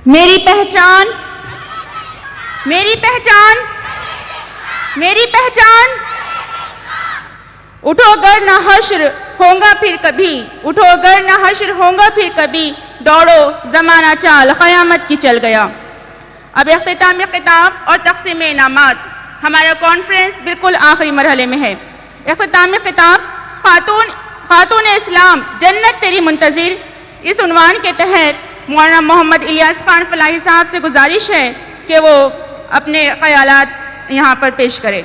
میری پہچان، میری پہچان، میری پہچان، اٹھو گر نہ حشر ہوگا پھر کبھی، اٹھو گر نہ حشر ہوگا پھر کبھی، دوڑو زمانہ چال قیامت کی چل گیا۔ اب اختتامی خطاب اور تقسیم انعامات، ہمارا کانفرنس بالکل آخری مرحلے میں ہے۔ اختتامی خطاب، خاتون اسلام جنت تیری منتظر، اس عنوان کے تحت مولانا محمد الیاس خان فلاحی صاحب سے گزارش ہے کہ وہ اپنے خیالات یہاں پر پیش کرے۔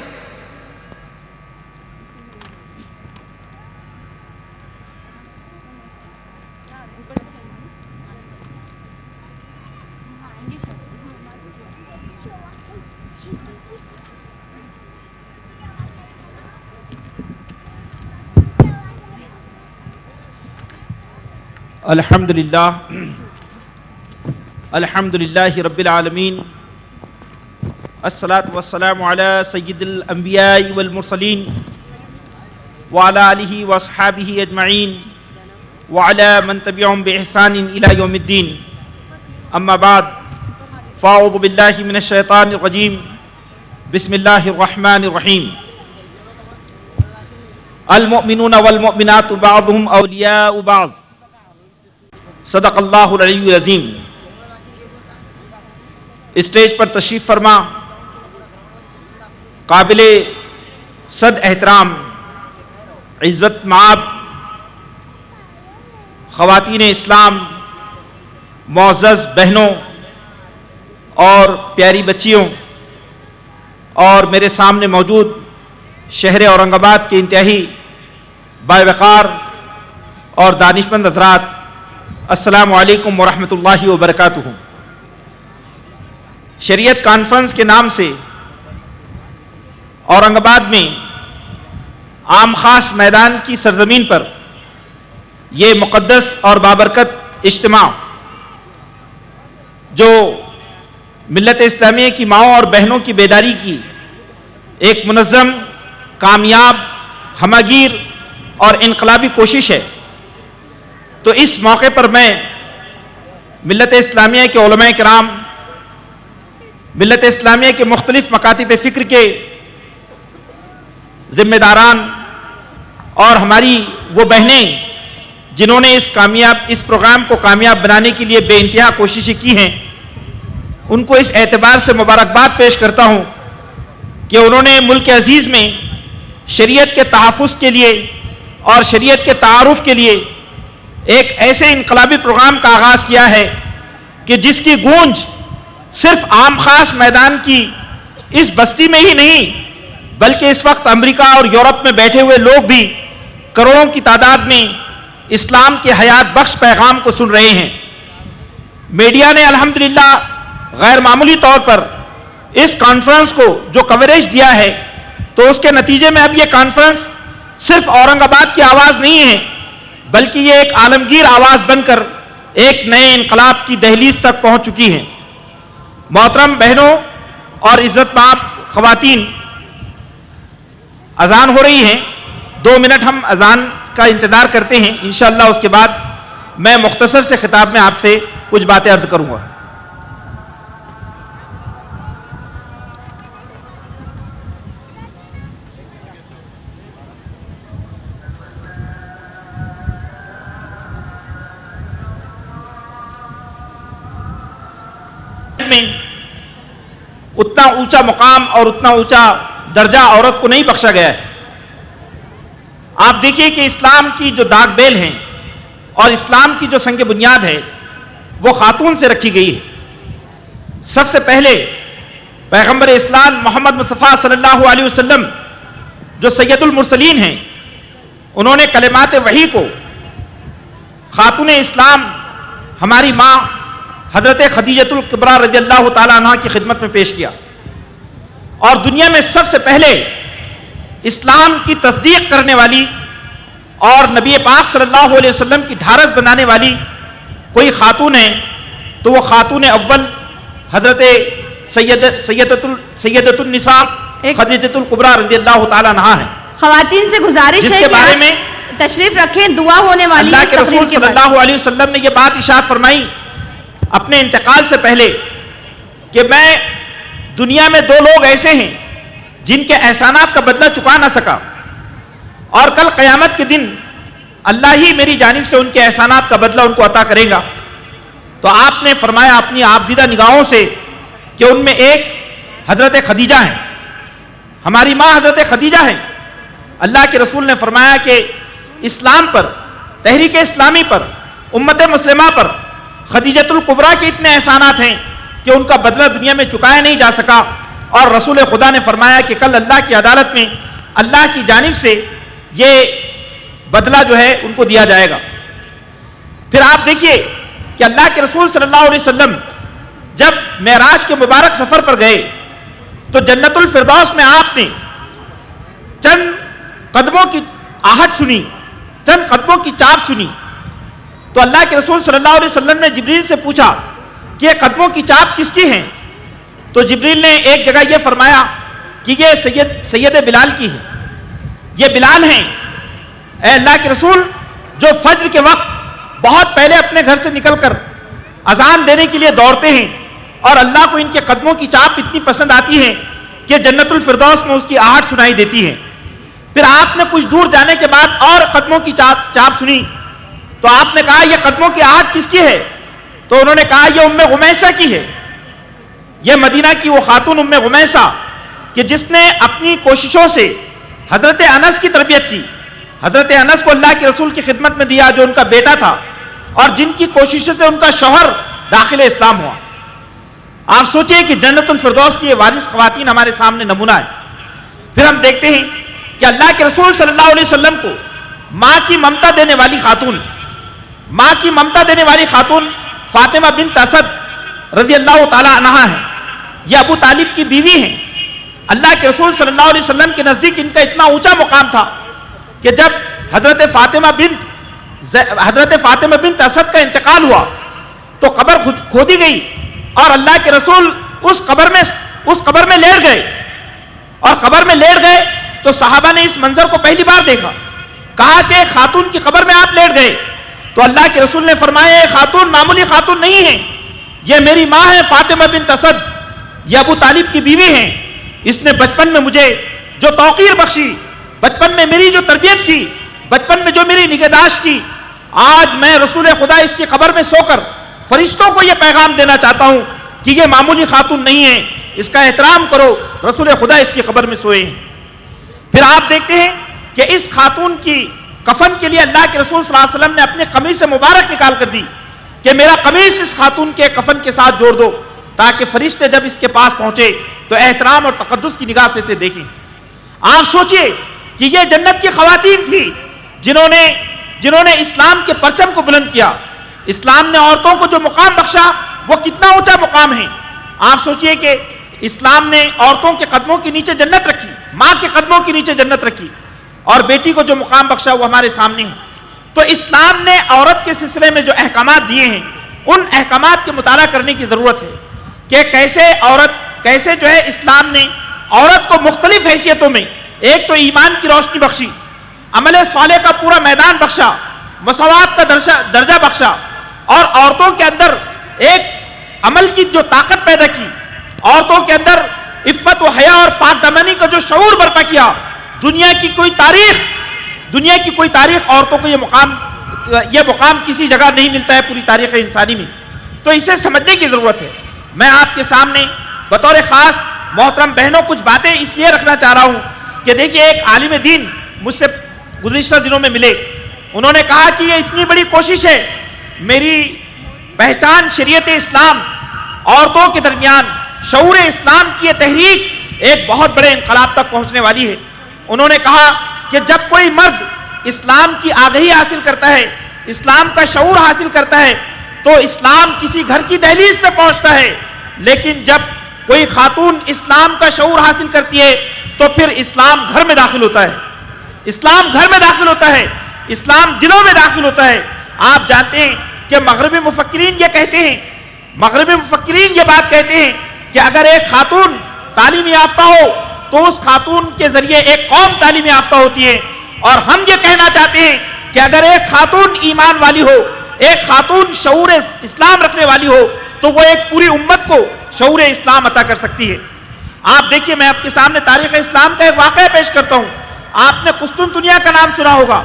الحمدللہ رب العالمین، الصلاة والسلام علی سید الانبیاء والمرسلین وعلی آلہ واصحابہ اجمعین وعلی من تبعہم بإحسان الی یوم الدین، اما بعد فاعوذ باللہ من الشیطان الرجیم، بسم اللہ الرحمن الرحیم۔ المؤمنون والمؤمنات بعضهم اولیاء بعض، صدق اللہ العلی العظیم۔ اسٹیج پر تشریف فرما قابل صد احترام عزت مآب خواتین اسلام، معزز بہنوں اور پیاری بچیوں، اور میرے سامنے موجود شہر اورنگ آباد کے انتہائی باوقار اور دانشمند حضرات، السلام علیکم ورحمۃ اللہ وبرکاتہ۔ شریعت کانفرنس کے نام سے اورنگ آباد میں عام خاص میدان کی سرزمین پر یہ مقدس اور بابرکت اجتماع، جو ملت اسلامیہ کی ماؤں اور بہنوں کی بیداری کی ایک منظم، کامیاب، ہمہ گیر اور انقلابی کوشش ہے، تو اس موقع پر میں ملت اسلامیہ کے علماء کرام، ملت اسلامیہ کے مختلف مکاتب فکر کے ذمہ داران اور ہماری وہ بہنیں جنہوں نے اس پروگرام کو کامیاب بنانے کے لیے بے انتہا کوششیں کی ہیں، ان کو اس اعتبار سے مبارکباد پیش کرتا ہوں کہ انہوں نے ملک عزیز میں شریعت کے تحفظ کے لیے اور شریعت کے تعارف کے لیے ایک ایسے انقلابی پروگرام کا آغاز کیا ہے کہ جس کی گونج صرف عام خاص میدان کی اس بستی میں ہی نہیں، بلکہ اس وقت امریکہ اور یورپ میں بیٹھے ہوئے لوگ بھی کروڑوں کی تعداد میں اسلام کے حیات بخش پیغام کو سن رہے ہیں۔ میڈیا نے الحمدللہ غیر معمولی طور پر اس کانفرنس کو جو کوریج دیا ہے، تو اس کے نتیجے میں اب یہ کانفرنس صرف اورنگ آباد کی آواز نہیں ہے، بلکہ یہ ایک عالمگیر آواز بن کر ایک نئے انقلاب کی دہلیز تک پہنچ چکی ہے۔ محترم بہنوں اور عزت مآب خواتین، اذان ہو رہی ہے، 2 منٹ ہم اذان کا انتظار کرتے ہیں، انشاءاللہ اس کے بعد میں مختصر سے خطاب میں آپ سے کچھ باتیں عرض کروں گا۔ میں اتنا اونچا مقام اور اتنا اونچا درجہ عورت کو نہیں بخشا گیا ہے۔ آپ دیکھیے کہ اسلام کی جو داغ بیل ہیں اور اسلام کی جو سنگ بنیاد ہے وہ خاتون سے رکھی گئی ہے۔ سب سے پہلے پیغمبر اسلام محمد مصطفیٰ صلی اللہ علیہ وسلم جو سید المرسلین ہیں، انہوں نے کلمات وحی کو خاتون اسلام ہماری ماں حضرت خدیجۃ الکبریٰ رضی اللہ تعالیٰ عنہ کی خدمت میں پیش کیا، اور دنیا میں سب سے پہلے اسلام کی تصدیق کرنے والی اور نبی پاک صلی اللہ علیہ وسلم کی ڈھارس بنانے والی کوئی خاتون ہے تو وہ خاتون اول حضرت سیدۃ النساء خدیجۃ الکبریٰ رضی اللہ تعالیٰ عنہ ہے۔ خواتین سے گزارش جس ہے کے کہ بارے آپ میں تشریف رکھیں، دعا ہونے والی اللہ ہے کے تقریر رسول کے صلی بعد۔ اللہ علیہ وسلم نے یہ بات ارشاد فرمائی اپنے انتقال سے پہلے کہ میں دنیا میں دو لوگ ایسے ہیں جن کے احسانات کا بدلہ چکا نہ سکا، اور کل قیامت کے دن اللہ ہی میری جانب سے ان کے احسانات کا بدلہ ان کو عطا کرے گا۔ تو آپ نے فرمایا اپنی آبدیدہ نگاہوں سے کہ ان میں ایک حضرت خدیجہ ہیں، ہماری ماں حضرت خدیجہ ہیں۔ اللہ کے رسول نے فرمایا کہ اسلام پر، تحریک اسلامی پر، امت مسلمہ پر خدیجۃ الکبریٰ کے اتنے احسانات ہیں کہ ان کا بدلہ دنیا میں چکایا نہیں جا سکا، اور رسول خدا نے فرمایا کہ کل اللہ کی عدالت میں اللہ کی جانب سے یہ بدلہ جو ہے ان کو دیا جائے گا۔ پھر آپ دیکھیے کہ اللہ کے رسول صلی اللہ علیہ وسلم جب معراج کے مبارک سفر پر گئے تو جنت الفردوس میں آپ نے چند قدموں کی آہٹ سنی، چند قدموں کی چاپ سنی۔ تو اللہ کے رسول صلی اللہ علیہ وسلم نے جبریل سے پوچھا کہ یہ قدموں کی چاپ کس کی ہیں؟ تو جبریل نے ایک جگہ یہ فرمایا کہ یہ سید بلال کی ہے، یہ بلال ہیں اے اللہ کے رسول جو فجر کے وقت بہت پہلے اپنے گھر سے نکل کر اذان دینے کے لیے دوڑتے ہیں، اور اللہ کو ان کے قدموں کی چاپ اتنی پسند آتی ہے کہ جنت الفردوس میں اس کی آہٹ سنائی دیتی ہے۔ پھر آپ نے کچھ دور جانے کے بعد اور قدموں کی چاپ سنی، تو آپ نے کہا یہ قدموں کی آہٹ کس کی ہے؟ تو انہوں نے کہا یہ ام غمیسہ کی ہے، یہ مدینہ کی وہ خاتون ام غمیسہ کہ جس نے اپنی کوششوں سے حضرت انس کی تربیت کی، حضرت انس کو اللہ کے رسول کی خدمت میں دیا جو ان کا بیٹا تھا، اور جن کی کوششوں سے ان کا شوہر داخل اسلام ہوا۔ آپ سوچیں کہ جنت الفردوس کی یہ وارث خواتین ہمارے سامنے نمونہ ہے۔ پھر ہم دیکھتے ہیں کہ اللہ کے رسول صلی اللہ علیہ وسلم کو ماں کی ممتا دینے والی خاتون، ماں کی ممتا دینے والی خاتون فاطمہ بنت اسد رضی اللہ تعالی عنہا ہے، یہ ابو طالب کی بیوی ہیں۔ اللہ کے رسول صلی اللہ علیہ وسلم کے نزدیک ان کا اتنا اونچا مقام تھا کہ جب حضرت فاطمہ بنت اسد کا انتقال ہوا تو قبر کھودی گئی، اور اللہ کے رسول اس قبر میں لیٹ گئے، اور قبر میں لیٹ گئے تو صحابہ نے اس منظر کو پہلی بار دیکھا، کہا کہ خاتون کی قبر میں آپ لیٹ گئے۔ تو اللہ کے رسول نے فرمایا یہ خاتون معمولی خاتون نہیں ہے، یہ میری ماں ہے فاطمہ بنت اسد، یہ ابو طالب کی بیوی ہیں۔ اس نے بچپن میں مجھے جو توقیر بخشی، بچپن میں میری جو تربیت کی، بچپن میں جو میری نگہداشت کی، آج میں رسول خدا اس کی قبر میں سو کر فرشتوں کو یہ پیغام دینا چاہتا ہوں کہ یہ معمولی خاتون نہیں ہے، اس کا احترام کرو، رسول خدا اس کی قبر میں سوئے ہیں۔ پھر آپ دیکھتے ہیں کہ اس خاتون کی کفن کے لیے اللہ کے رسول صلی اللہ علیہ وسلم نے اپنے قمیص مبارک نکال کر دی کہ میرا قمیص اس خاتون کے کفن کے ساتھ جوڑ دو، تاکہ فرشتے جب اس کے پاس پہنچے تو احترام اور تقدس کی نگاہ سے اسے دیکھیں۔ آپ سوچئے کہ یہ جنت کی خواتین تھی جنہوں نے اسلام کے پرچم کو بلند کیا، اسلام نے عورتوں کو جو مقام بخشا وہ کتنا اونچا مقام ہے۔ آپ سوچئے کہ اسلام نے عورتوں کے قدموں کے نیچے جنت رکھی، ماں کے قدموں کے نیچے جنت رکھی، اور بیٹی کو جو مقام بخشا وہ ہمارے سامنے ہے۔ تو اسلام نے عورت کے سلسلے میں جو احکامات دیے ہیں ان احکامات کے مطالعہ کرنے کی ضرورت ہے کہ کیسے جو ہے اسلام نے عورت کو مختلف حیثیتوں میں، ایک تو ایمان کی روشنی بخشی، عمل صالح کا پورا میدان بخشا، مساوات کا درجہ بخشا، اور عورتوں کے اندر ایک عمل کی جو طاقت پیدا کی، عورتوں کے اندر عفت و حیا اور پاک دامنی کا جو شعور برپا کیا۔ دنیا کی کوئی تاریخ عورتوں کو یہ مقام کسی جگہ نہیں ملتا ہے پوری تاریخ انسانی میں، تو اسے سمجھنے کی ضرورت ہے۔ میں آپ کے سامنے بطور خاص محترم بہنوں کچھ باتیں اس لیے رکھنا چاہ رہا ہوں کہ دیکھیے ایک عالم دین مجھ سے گزشتہ دنوں میں ملے، انہوں نے کہا کہ یہ اتنی بڑی کوشش ہے، میری پہچان شریعت اسلام، عورتوں کے درمیان شعور اسلام کی یہ تحریک ایک بہت بڑے انقلاب تک پہنچنے والی ہے۔ انہوں نے کہا کہ جب کوئی مرد اسلام کی آگہی حاصل کرتا ہے، اسلام کا شعور حاصل کرتا ہے، تو اسلام کسی گھر کی دہلیز پہ پہنچتا ہے، لیکن جب کوئی خاتون اسلام کا شعور حاصل کرتی ہے تو پھر اسلام گھر میں داخل ہوتا ہے، اسلام گھر میں داخل ہوتا ہے، اسلام دلوں میں داخل ہوتا ہے۔ آپ جانتے ہیں کہ مغربی مفکرین یہ بات کہتے ہیں کہ اگر ایک خاتون تعلیم یافتہ ہو تو اس خاتون کے ذریعے ایک قوم تعلیم یافتہ ہوتی ہے، اور ہم یہ کہنا چاہتے ہیں کہ اگر ایک خاتون ایمان والی ہو، ایک خاتون شعور اسلام رکھنے والی ہو تو وہ ایک پوری امت کو شعور اسلام عطا کر سکتی ہے۔ آپ دیکھیے، میں آپ کے سامنے تاریخ اسلام کا ایک واقعہ پیش کرتا ہوں۔ آپ نے قسطنطنیہ کا نام سنا ہوگا۔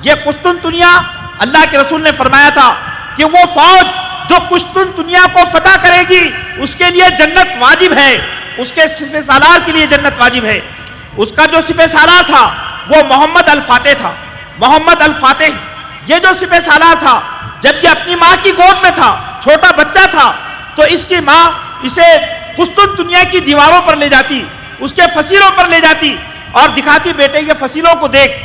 یہ قسطنطنیہ، اللہ کے رسول نے فرمایا تھا کہ وہ فوج جو قسطنطنیہ کو فتح کرے گی اس کے لیے جنت واجب ہے، اس کے سپہ سالار کے لیے جنت واجب ہے۔ اس کا جو سپہ سالار تھا وہ محمد الفاتح تھا۔ محمد الفاتح یہ جو سپہ سالار تھا، جب یہ اپنی ماں کی گود میں تھا، چھوٹا بچہ تھا، تو اس کی ماں اسے قسطنطنیہ کی دیواروں پر لے جاتی، اس کے فصیلوں پر لے جاتی اور دکھاتی، بیٹے یہ فصیلوں کو دیکھ،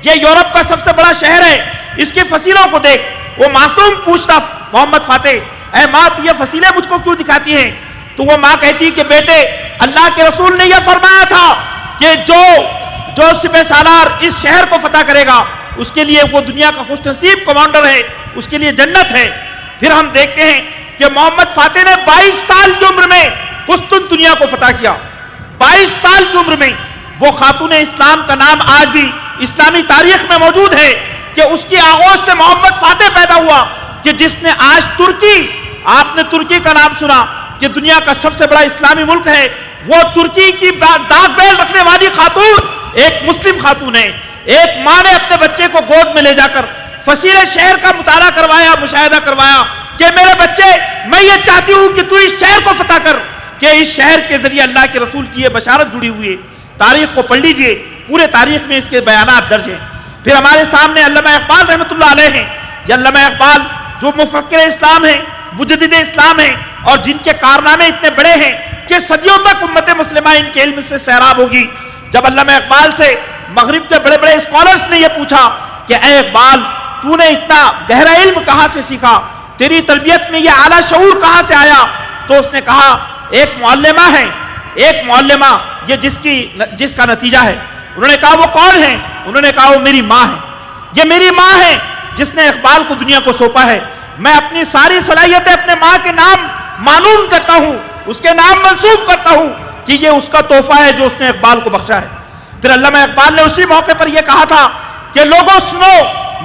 یہ یورپ کا سب سے بڑا شہر ہے، اس کے فصیلوں کو دیکھ۔ وہ معصوم پوچھتا محمد فاتح، اے ماں تو یہ فصیلیں مجھ کو کیوں دکھاتی ہیں؟ تو وہ ماں کہتی کہ بیٹے اللہ کے رسول نے یہ فرمایا تھا کہ جو سپہ سالار اس شہر کو فتح کرے گا اس کے لیے وہ دنیا کا خوش نصیب کمانڈر ہے، اس کے لیے جنت ہے۔ پھر ہم دیکھتے ہیں کہ محمد فاتح نے 22 سال کی عمر میں قسطنطنیہ کو فتح کیا۔ 22 سال کی عمر میں وہ خاتون اسلام کا نام آج بھی اسلامی تاریخ میں موجود ہے کہ اس کی آغوش سے محمد فاتح پیدا ہوا، کہ جس نے آج ترکی، آپ نے ترکی کا نام سنا کہ دنیا کا سب سے بڑا اسلامی ملک ہے، وہ ترکی کی داغ بیل رکھنے والی خاتون ایک مسلم خاتون ہے۔ ایک ماں نے اپنے بچے کو گود میں لے جا کر فصیل شہر کا مطالعہ کروایا، مشاہدہ کروایا کہ میرے بچے میں یہ چاہتی ہوں کہ تو اس شہر کو فتح کر، کہ اس شہر کے ذریعے اللہ کے رسول کی یہ بشارت جڑی ہوئی ہے۔ تاریخ کو پڑھ لیجئے، پورے تاریخ میں اس کے بیانات درج ہیں۔ پھر ہمارے سامنے علامہ اقبال رحمۃ اللہ علیہ ہیں۔ یہ علامہ اقبال جو مفکر اسلام ہیں، مجدد اسلام ہیں، اور جن کے کارنامے اتنے بڑے ہیں کہ صدیوں تک امت مسلمہ ان کے علم سے سیراب ہوگی۔ جب علامہ اقبال سے مغرب کے بڑے بڑے اسکالرز نے یہ پوچھا کہ اے اقبال تو نے اتنا گہرا علم کہاں سے سیکھا، تیری تربیت میں یہ اعلیٰ شعور کہاں سے آیا، تو اس نے کہا ایک معلمہ ہے، ایک معلمہ، یہ جس کا نتیجہ ہے۔ انہوں نے کہا وہ کون ہے؟ انہوں نے کہا وہ میری ماں ہے۔ یہ میری ماں ہے جس نے اقبال کو دنیا کو سونپا ہے۔ میں اپنی ساری صلاحیتیں اپنے ماں کے نام معنون کرتا ہوں، اس کے نام منسوب کرتا ہوں کہ یہ اس کا تحفہ ہے جو اس نے اقبال کو بخشا ہے۔ پھر علامہ اقبال نے اسی موقع پر یہ کہا تھا کہ لوگوں سنو،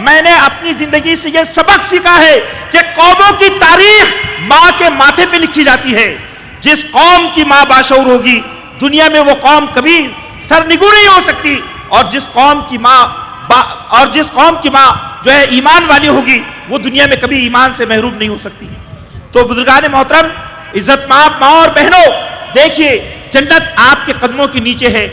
میں نے اپنی زندگی سے یہ سبق سیکھا ہے کہ قوموں کی تاریخ ماں کے ماتھے پہ لکھی جاتی ہے۔ جس قوم کی ماں باشعور ہوگی دنیا میں وہ قوم کبھی سرنگو نہیں ہو سکتی، اور جس قوم کی ماں جو ہے ایمان والی ہوگی وہ دنیا میں کبھی ایمان سے محروم نہیں ہو سکتی۔ تو بزرگان محترم، عزت مآب ماں اور بہنوں، دیکھیے جنت آپ کے قدموں کے نیچے ہے۔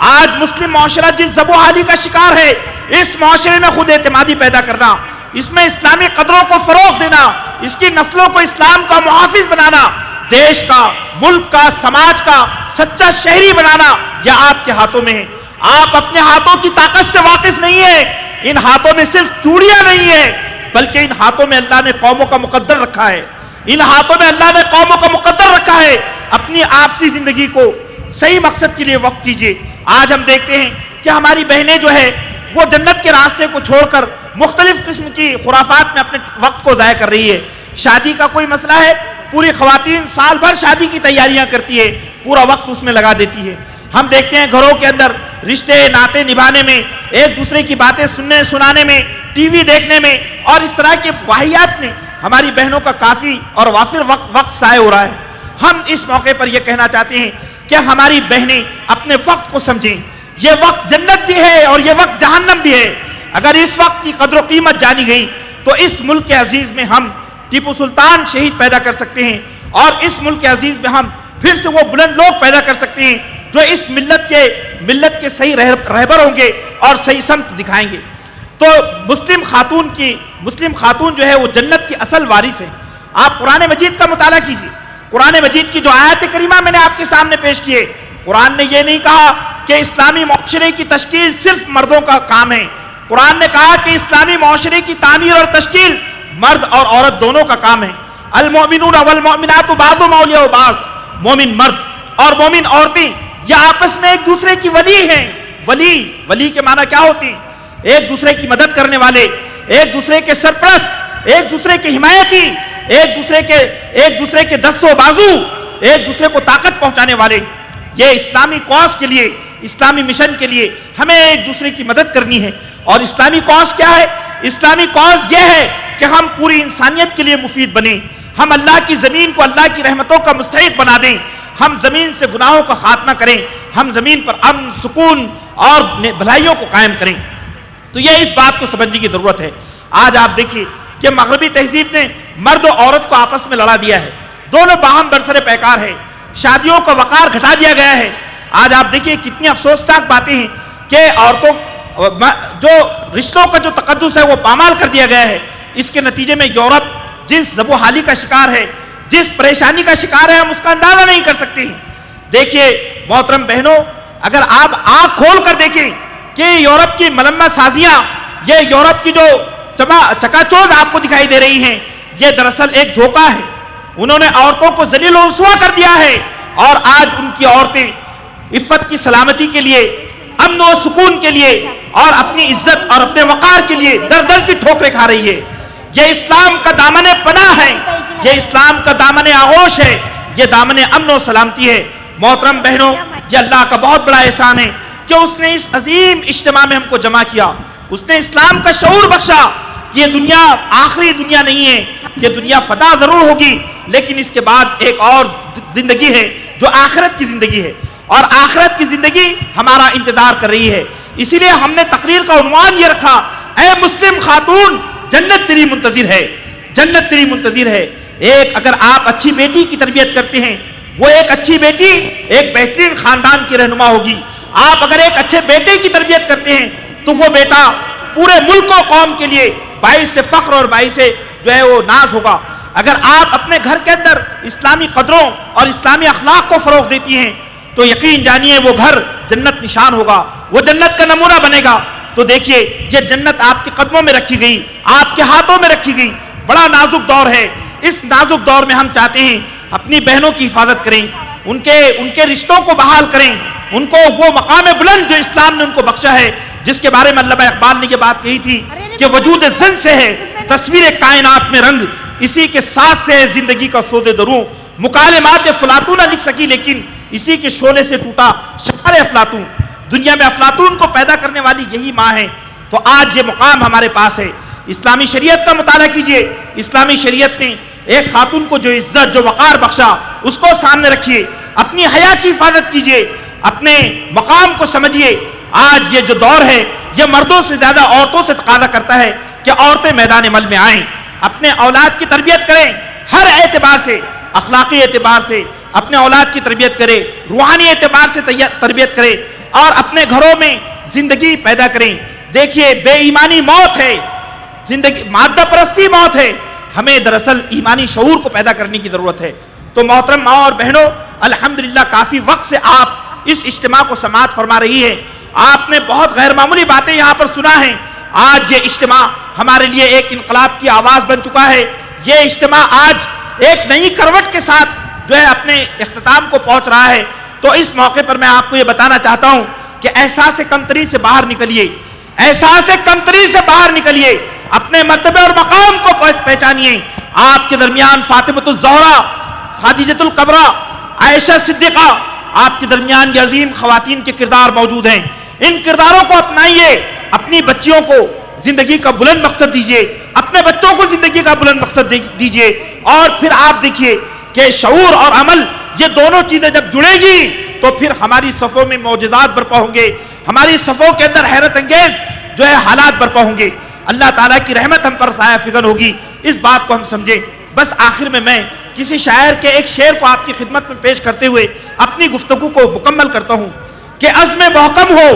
آج مسلم معاشرہ جس زبو حالی کا شکار ہے، اس معاشرے میں خود اعتمادی پیدا کرنا، اس میں اسلامی قدروں کو فروغ دینا، اس کی نسلوں کو اسلام کا محافظ بنانا، دیش کا، ملک کا، سماج کا سچا شہری بنانا، یہ آپ کے ہاتھوں میں ہے۔ آپ اپنے ہاتھوں کی طاقت سے واقف نہیں ہیں۔ ان ہاتھوں میں صرف چوڑیاں نہیں ہیں، بلکہ ان ہاتھوں میں اللہ نے قوموں کا مقدر رکھا ہے۔ ان ہاتھوں میں اللہ نے قوموں کا مقدر رکھا ہے۔ اپنی آپسی زندگی کو صحیح مقصد کے لیے وقف کیجئے۔ آج ہم دیکھتے ہیں کہ ہماری بہنیں جو ہے وہ جنت کے راستے کو چھوڑ کر مختلف قسم کی خرافات میں اپنے وقت کو ضائع کر رہی ہے۔ شادی کا کوئی مسئلہ ہے، پوری خواتین سال بھر شادی کی تیاریاں کرتی ہے، پورا وقت اس میں لگا دیتی ہے۔ ہم دیکھتے ہیں گھروں کے اندر رشتے ناطے نبھانے میں، ایک دوسرے کی باتیں سننے سنانے میں، ٹی وی دیکھنے میں اور اس طرح کے واحیات میں ہماری بہنوں کا کافی اور وافر وقت ضائع ہو رہا ہے۔ ہم اس موقع پر یہ کہنا چاہتے ہیں کہ ہماری بہنیں اپنے وقت کو سمجھیں۔ یہ وقت جنت بھی ہے اور یہ وقت جہنم بھی ہے۔ اگر اس وقت کی قدر و قیمت جانی گئی تو اس ملک کے عزیز میں ہم ٹیپو سلطان شہید پیدا کر سکتے ہیں، اور اس ملک کے عزیز میں ہم پھر سے وہ بلند لوگ پیدا کر سکتے ہیں جو اس ملت کے صحیح رہبر ہوں گے اور صحیح سمت دکھائیں گے۔ تو مسلم خاتون جو ہے وہ جنت کی اصل وارث ہے۔ آپ قرآن مجید کا مطالعہ کیجئے۔ قرآن مجید کی جو آیات کریمہ میں نے آپ کے سامنے پیش کیے، قرآن نے یہ نہیں کہا کہ اسلامی معاشرے کی تشکیل صرف مردوں کا کام ہے۔ قرآن نے کہا کہ اسلامی معاشرے کی تعمیر اور تشکیل مرد اور عورت دونوں کا کام ہے۔ المؤمنون والمؤمنات بعضهم اولیاء بعض، مومن مرد اور مومن عورتیں یہ آپس میں ایک دوسرے کی ولی ہیں۔ ولی کے معنی کیا ہوتی ہیں؟ ایک دوسرے کی مدد کرنے والے، ایک دوسرے کے سرپرست، ایک دوسرے کے حمایتی، ایک دوسرے کے دست و بازو، ایک دوسرے کو طاقت پہنچانے والے۔ یہ اسلامی کاز کے لیے، اسلامی مشن کے لیے ہمیں ایک دوسرے کی مدد کرنی ہے۔ اور اسلامی کاز کیا ہے؟ اسلامی کاز یہ ہے کہ ہم پوری انسانیت کے لیے مفید بنیں۔ ہم اللہ کی زمین کو اللہ کی رحمتوں کا مستحق بنا دیں، ہم زمین سے گناہوں کا خاتمہ کریں، ہم زمین پر امن، سکون اور بھلائیوں کو قائم کریں۔ تو یہ اس بات کو سمجھنے کی ضرورت ہے۔ آج آپ دیکھیے کہ مغربی تہذیب نے مرد و عورت کو آپس میں لڑا دیا ہے، دونوں باہم برسر پیکار ہے، شادیوں کا وقار گھٹا دیا گیا ہے۔ آج آپ دیکھیے کتنی افسوسناک باتیں ہیں کہ عورتوں جو رشتوں کا جو تقدس ہے وہ پامال کر دیا گیا ہے۔ اس کے نتیجے میں یورپ جس زبوحالی کا شکار ہے، جس پریشانی کا شکار ہے، ہم اس کا اندازہ نہیں کر سکتے ہیں۔ دیکھیے محترم بہنوں، اگر آپ آنکھ کھول کر دیکھیں کہ یورپ کی ملمہ سازیاں، یہ یورپ کی جو چکا چوند آپ کو دکھائی دے رہی ہیں، یہ دراصل ایک دھوکہ ہے۔ انہوں نے عورتوں کو ذلیل و رسوا کر دیا ہے، اور آج ان کی عورتیں عفت کی سلامتی کے لیے، امن و سکون کے لیے اور اپنی عزت اور اپنے وقار کے لیے در در کی ٹھوکریں کھا رہی ہے۔ یہ اسلام کا دامن پناہ ہے، یہ اسلام کا دامن آغوش ہے، یہ دامن امن و سلامتی ہے۔ محترم بہنوں، یہ اللہ کا بہت بڑا احسان ہے کہ اس نے اس عظیم اجتماع میں ہم کو جمع کیا، اس نے اسلام کا شعور بخشا کہ یہ دنیا آخری دنیا نہیں ہے، یہ دنیا فنا ضرور ہوگی، لیکن اس کے بعد ایک اور زندگی ہے جو آخرت کی زندگی ہے، اور آخرت کی زندگی ہمارا انتظار کر رہی ہے۔ اسی لیے ہم نے تقریر کا عنوان یہ رکھا، اے مسلم خاتون، جنت تیری منتظر ہے، جنت تیری منتظر ہے۔ ایک اگر آپ اچھی بیٹی کی تربیت کرتے ہیں، وہ ایک اچھی بیٹی ایک بہترین خاندان کی رہنما ہوگی۔ آپ اگر ایک اچھے بیٹے کی تربیت کرتے ہیں تو وہ بیٹا پورے ملک و قوم کے لیے باعث فخر اور باعث جو ہے وہ ناز ہوگا۔ اگر آپ اپنے گھر کے اندر اسلامی قدروں اور اسلامی اخلاق کو فروغ دیتی ہیں تو یقین جانیے وہ گھر جنت نشان ہوگا، وہ جنت کا نمونہ بنے گا۔ تو دیکھیے یہ جنت آپ کے قدموں میں رکھی گئی، آپ کے ہاتھوں میں رکھی گئی۔ بڑا نازک دور ہے، اس نازک دور میں ہم چاہتے ہیں اپنی بہنوں کی حفاظت کریں، ان کے رشتوں کو بحال کریں، ان کو وہ مقام بلند جو اسلام نے ان کو بخشا ہے، جس کے بارے میں علامہ اقبال نے یہ بات کہی تھی کہ وجود زن سے ہے تصویر کائنات میں رنگ، اسی کے ساتھ سے ہے زندگی کا سوز دروں، مکالمات افلاطون نہ لکھ سکی لیکن اسی کے شعلے سے ٹوٹا شعر افلاطون۔ دنیا میں افلاطون کو پیدا کرنے والی یہی ماں ہے۔ تو آج یہ مقام ہمارے پاس ہے۔ اسلامی شریعت کا مطالعہ کیجئے، اسلامی شریعت نے ایک خاتون کو جو عزت، جو وقار بخشا، اس کو سامنے رکھیے، اپنی حیا کی حفاظت کیجئے، اپنے مقام کو سمجھیے۔ آج یہ جو دور ہے یہ مردوں سے زیادہ عورتوں سے تقاضا کرتا ہے کہ عورتیں میدان عمل میں آئیں، اپنے اولاد کی تربیت کریں، ہر اعتبار سے، اخلاقی اعتبار سے اپنے اولاد کی تربیت کرے، روحانی اعتبار سے تربیت کرے اور اپنے گھروں میں زندگی پیدا کریں۔ دیکھیے بے ایمانی موت ہے، زندگی مادہ پرستی موت ہے، ہمیں دراصل ایمانی شعور کو پیدا کرنے کی ضرورت ہے۔ تو محترم ماں اور بہنوں، الحمدللہ کافی وقت سے آپ اس اجتماع کو سماعت فرما رہی ہے، آپ نے بہت غیر معمولی باتیں یہاں پر سنا ہیں۔ آج یہ اجتماع ہمارے لیے ایک انقلاب کی آواز بن چکا ہے۔ یہ اجتماع آج ایک نئی کروٹ کے ساتھ جو ہے اپنے اختتام کو پہنچ رہا ہے۔ تو اس موقع پر میں آپ کو یہ بتانا چاہتا ہوں کہ احساس کمتری سے باہر نکلیے، احساس کمتری سے باہر نکلیے، اپنے مرتبے اور مقام کو پہچانیے۔ آپ کے درمیان فاطمۃ الزہرا، خدیجۃ الکبریٰ، عائشہ صدیقہ، آپ کے درمیان یہ عظیم خواتین کے کردار موجود ہیں۔ ان کرداروں کو اپنائیے، اپنی بچیوں کو زندگی کا بلند مقصد دیجیے، اپنے بچوں کو زندگی کا بلند مقصد دیجیے، اور پھر آپ دیکھیے کہ شعور اور عمل یہ دونوں چیزیں جب جڑے گی تو پھر ہماری صفوں میں معجزات برپا ہوں گے، ہماری صفوں کے اندر حیرت انگیز جو ہے حالات برپا ہوں گے، اللہ تعالیٰ کی رحمت ہم پر سایہ فگن ہوگی۔ اس بات کو ہم سمجھیں۔ بس آخر میں کسی شاعر کے ایک شعر کو آپ کی خدمت میں پیش کرتے ہوئے اپنی گفتگو کو مکمل کرتا ہوں کہ عزم محکم ہو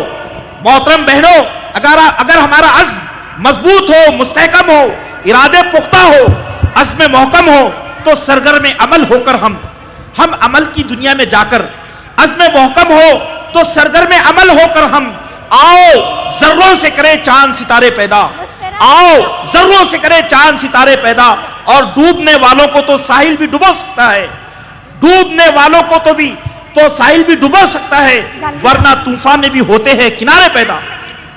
محترم بہنوں، اگر ہمارا عزم مضبوط ہو، مستحکم ہو، ارادے پختہ ہو، عزم محکم ہو تو سرگرم عمل ہو کر ہم عمل کی دنیا میں جا کر، عزم محکم ہو تو سرگرم عمل ہو کر ہم آؤ ذروں سے کرے چاند ستارے پیدا، آؤ ذروں سے کرے چاند ستارے پیدا، اور ڈوبنے والوں کو تو ساحل بھی ڈبو سکتا ہے، ڈوبنے والوں کو تو ساحل بھی ڈبو سکتا ہے، ورنہ طوفان میں بھی ہوتے ہیں کنارے پیدا،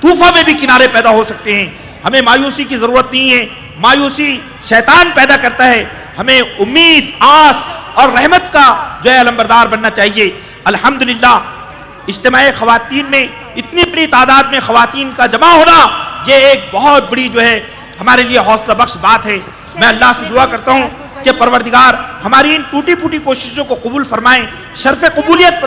طوفان میں بھی کنارے پیدا ہو سکتے ہیں۔ ہمیں مایوسی کی ضرورت نہیں ہے، مایوسی شیطان پیدا کرتا ہے، ہمیں امید، آس اور رحمت کا جو ہے علمبردار بننا چاہیے۔ الحمدللہ اجتماع خواتین میں اتنی بڑی تعداد میں خواتین کا جمع ہونا یہ ایک بہت بڑی جو ہے ہمارے لیے حوصلہ بخش بات ہے۔ میں اللہ سے دعا کرتا ہوں کہ پروردگار ہماری ان ٹوٹی پھوٹی کوششوں کو قبول فرمائیں، شرف قبولیت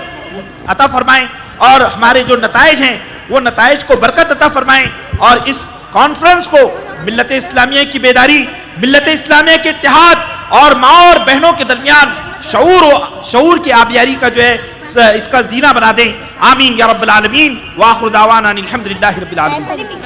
عطا فرمائیں، اور ہمارے جو نتائج ہیں وہ نتائج کو برکت عطا فرمائیں، اور اس کانفرنس کو ملت اسلامیہ کی بیداری، ملت اسلامیہ کے اتحاد اور ماں اور بہنوں کے درمیان شعور کی آبیاری کا جو ہے اس کا زینہ بنا دیں. آمین یا رب العالمین. وآخر دعوانا الحمدللہ رب العالمین.